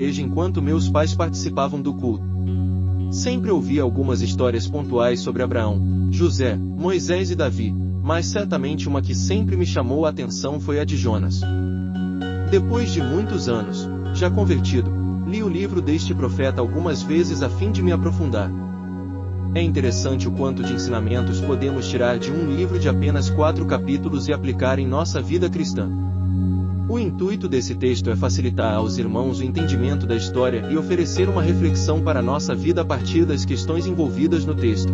igreja enquanto meus pais participavam do culto. Sempre ouvi algumas histórias pontuais sobre Abraão, José, Moisés e Davi, mas certamente uma que sempre me chamou a atenção foi a de Jonas. Depois de muitos anos, já convertido, li o livro deste profeta algumas vezes a fim de me aprofundar. É interessante o quanto de ensinamentos podemos tirar de um livro de apenas 4 capítulos e aplicar em nossa vida cristã. O intuito desse texto é facilitar aos irmãos o entendimento da história e oferecer uma reflexão para a nossa vida a partir das questões envolvidas no texto.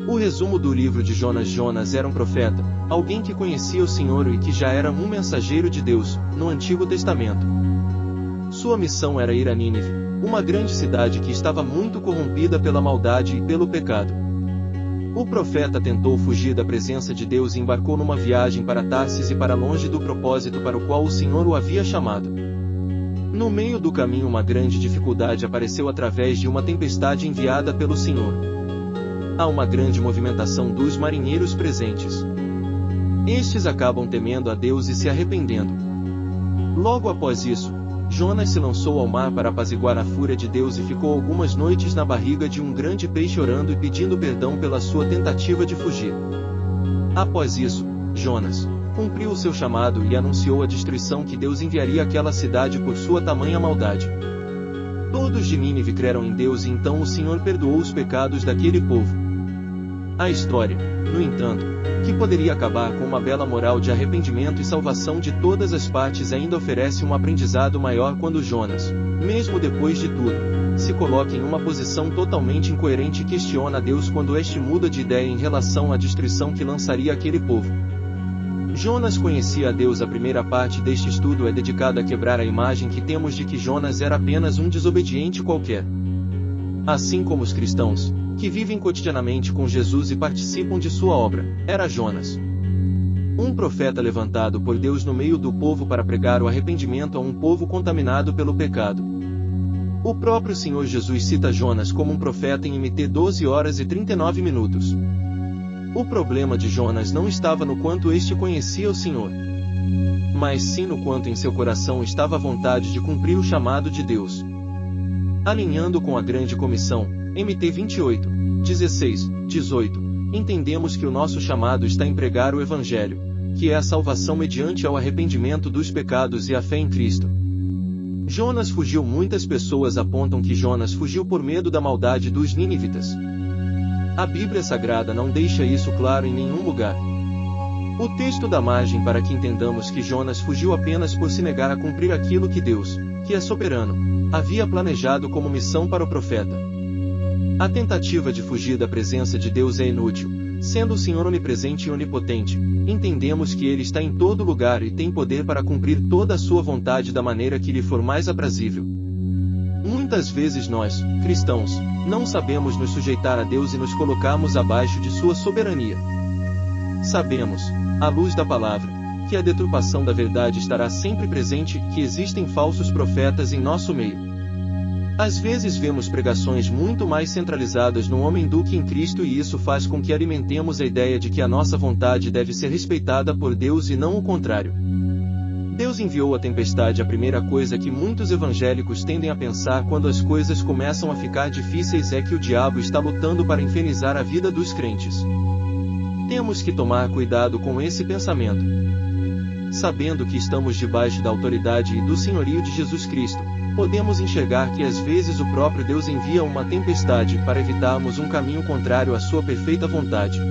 O resumo do livro de Jonas: Jonas era um profeta, alguém que conhecia o Senhor e que já era um mensageiro de Deus, no Antigo Testamento. Sua missão era ir a Nínive, uma grande cidade que estava muito corrompida pela maldade e pelo pecado. O profeta tentou fugir da presença de Deus e embarcou numa viagem para Tarsis e para longe do propósito para o qual o Senhor o havia chamado. No meio do caminho uma grande dificuldade apareceu através de uma tempestade enviada pelo Senhor. Há uma grande movimentação dos marinheiros presentes. Estes acabam temendo a Deus e se arrependendo. Logo após isso, Jonas se lançou ao mar para apaziguar a fúria de Deus e ficou algumas noites na barriga de um grande peixe orando e pedindo perdão pela sua tentativa de fugir. Após isso, Jonas cumpriu o seu chamado e anunciou a destruição que Deus enviaria àquela cidade por sua tamanha maldade. Todos de Nínive creram em Deus e então o Senhor perdoou os pecados daquele povo. A história, no entanto, que poderia acabar com uma bela moral de arrependimento e salvação de todas as partes, ainda oferece um aprendizado maior quando Jonas, mesmo depois de tudo, se coloca em uma posição totalmente incoerente e questiona a Deus quando este muda de ideia em relação à destruição que lançaria aquele povo. Jonas conhecia a Deus. A primeira parte deste estudo é dedicada a quebrar a imagem que temos de que Jonas era apenas um desobediente qualquer. Assim como os cristãos, que vivem cotidianamente com Jesus e participam de sua obra, era Jonas. Um profeta levantado por Deus no meio do povo para pregar o arrependimento a um povo contaminado pelo pecado. O próprio Senhor Jesus cita Jonas como um profeta em Mt 12h39. O problema de Jonas não estava no quanto este conhecia o Senhor, mas sim no quanto em seu coração estava a vontade de cumprir o chamado de Deus. Alinhando com a grande comissão, Mt 28, 16, 18, entendemos que o nosso chamado está em pregar o Evangelho, que é a salvação mediante ao arrependimento dos pecados e a fé em Cristo. Jonas fugiu. Muitas pessoas apontam que Jonas fugiu por medo da maldade dos ninivitas. A Bíblia Sagrada não deixa isso claro em nenhum lugar. O texto dá margem para que entendamos que Jonas fugiu apenas por se negar a cumprir aquilo que Deus, que é soberano, havia planejado como missão para o profeta. A tentativa de fugir da presença de Deus é inútil, sendo o Senhor onipresente e onipotente. Entendemos que Ele está em todo lugar e tem poder para cumprir toda a sua vontade da maneira que lhe for mais aprazível. Muitas vezes nós, cristãos, não sabemos nos sujeitar a Deus e nos colocarmos abaixo de sua soberania. Sabemos, à luz da palavra, que a deturpação da verdade estará sempre presente e que existem falsos profetas em nosso meio. Às vezes vemos pregações muito mais centralizadas no homem do que em Cristo, e isso faz com que alimentemos a ideia de que a nossa vontade deve ser respeitada por Deus e não o contrário. Deus enviou a tempestade. A primeira coisa que muitos evangélicos tendem a pensar quando as coisas começam a ficar difíceis é que o diabo está lutando para infernizar a vida dos crentes. Temos que tomar cuidado com esse pensamento. Sabendo que estamos debaixo da autoridade e do senhorio de Jesus Cristo, podemos enxergar que às vezes o próprio Deus envia uma tempestade para evitarmos um caminho contrário à sua perfeita vontade.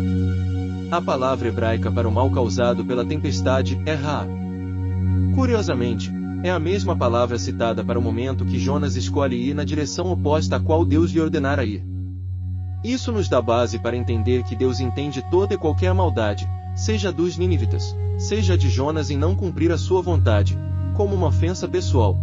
A palavra hebraica para o mal causado pela tempestade é Ra. Curiosamente, é a mesma palavra citada para o momento que Jonas escolhe ir na direção oposta à qual Deus lhe ordenara ir. Isso nos dá base para entender que Deus entende toda e qualquer maldade, seja dos ninivitas, seja de Jonas em não cumprir a sua vontade, como uma ofensa pessoal.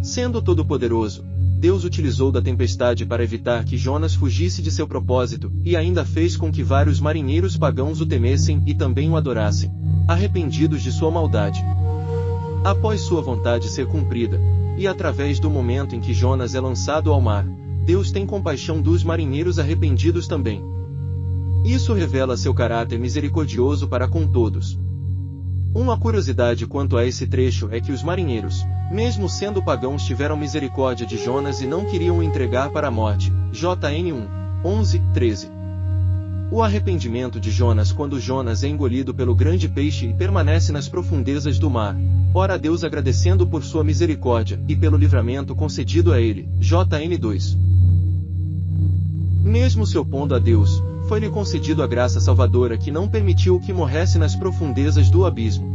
Sendo todo-poderoso, Deus utilizou da tempestade para evitar que Jonas fugisse de seu propósito, e ainda fez com que vários marinheiros pagãos o temessem e também o adorassem, arrependidos de sua maldade. Após sua vontade ser cumprida, e através do momento em que Jonas é lançado ao mar, Deus tem compaixão dos marinheiros arrependidos também. Isso revela seu caráter misericordioso para com todos. Uma curiosidade quanto a esse trecho é que os marinheiros, mesmo sendo pagãos, tiveram misericórdia de Jonas e não queriam o entregar para a morte. JN 1:11-13. O arrependimento de Jonas. Quando Jonas é engolido pelo grande peixe e permanece nas profundezas do mar, ora a Deus agradecendo por sua misericórdia e pelo livramento concedido a ele. JN 2. Mesmo se opondo a Deus, foi-lhe concedido a graça salvadora que não permitiu que morresse nas profundezas do abismo.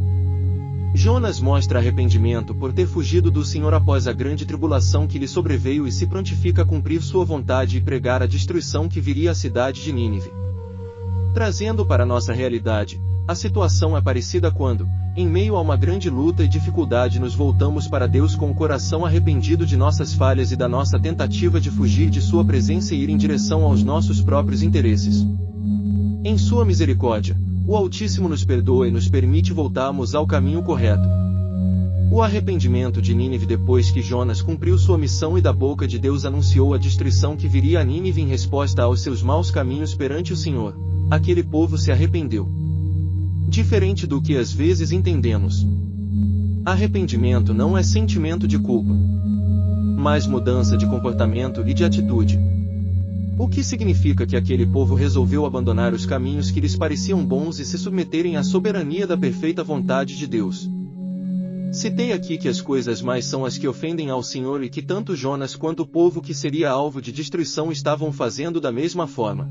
Jonas mostra arrependimento por ter fugido do Senhor após a grande tribulação que lhe sobreveio e se prontifica a cumprir sua vontade e pregar a destruição que viria à cidade de Nínive. Trazendo para nossa realidade, a situação é parecida quando, em meio a uma grande luta e dificuldade, nos voltamos para Deus com o coração arrependido de nossas falhas e da nossa tentativa de fugir de sua presença e ir em direção aos nossos próprios interesses. Em sua misericórdia, o Altíssimo nos perdoa e nos permite voltarmos ao caminho correto. O arrependimento de Nínive. Depois que Jonas cumpriu sua missão e da boca de Deus anunciou a destruição que viria a Nínive em resposta aos seus maus caminhos perante o Senhor, aquele povo se arrependeu. Diferente do que às vezes entendemos, arrependimento não é sentimento de culpa, mas mudança de comportamento e de atitude. O que significa que aquele povo resolveu abandonar os caminhos que lhes pareciam bons e se submeterem à soberania da perfeita vontade de Deus. Citei aqui que as coisas mais são as que ofendem ao Senhor e que tanto Jonas quanto o povo que seria alvo de destruição estavam fazendo da mesma forma.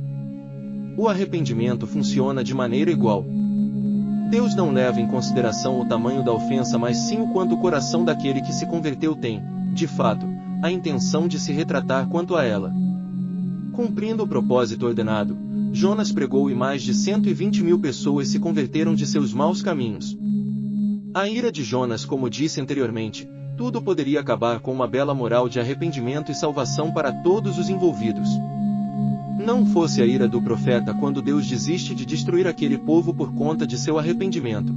O arrependimento funciona de maneira igual. Deus não leva em consideração o tamanho da ofensa, mas sim o quanto o coração daquele que se converteu tem, de fato, a intenção de se retratar quanto a ela. Cumprindo o propósito ordenado, Jonas pregou e mais de 120.000 pessoas se converteram de seus maus caminhos. A ira de Jonas, como disse anteriormente, tudo poderia acabar com uma bela moral de arrependimento e salvação para todos os envolvidos. Não fosse a ira do profeta quando Deus desiste de destruir aquele povo por conta de seu arrependimento.